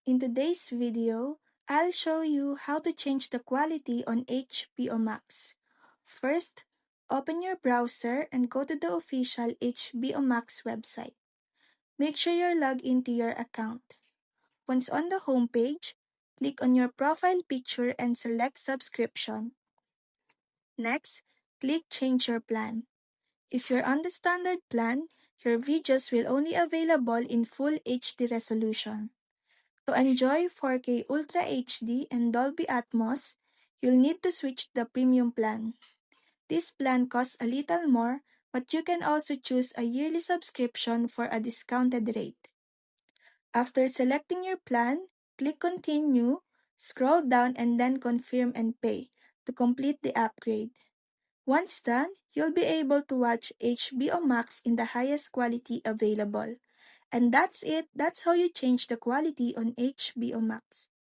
In today's video, I'll show you how to change the quality on HBO Max. First, open your browser and go to the official HBO Max website. Make sure you're logged into your account. Once on the homepage, click on your profile picture and select subscription. Next, click Change Your Plan. If you're on the standard plan, your videos will only available in full HD resolution. To enjoy 4K Ultra HD and Dolby Atmos, you'll need to switch the premium plan. This plan costs a little more, but you can also choose a yearly subscription for a discounted rate. After selecting your plan, click Continue, scroll down and then Confirm and Pay to complete the upgrade. Once done, you'll be able to watch HBO Max in the highest quality available. And that's it. That's how you change the quality on HBO Max.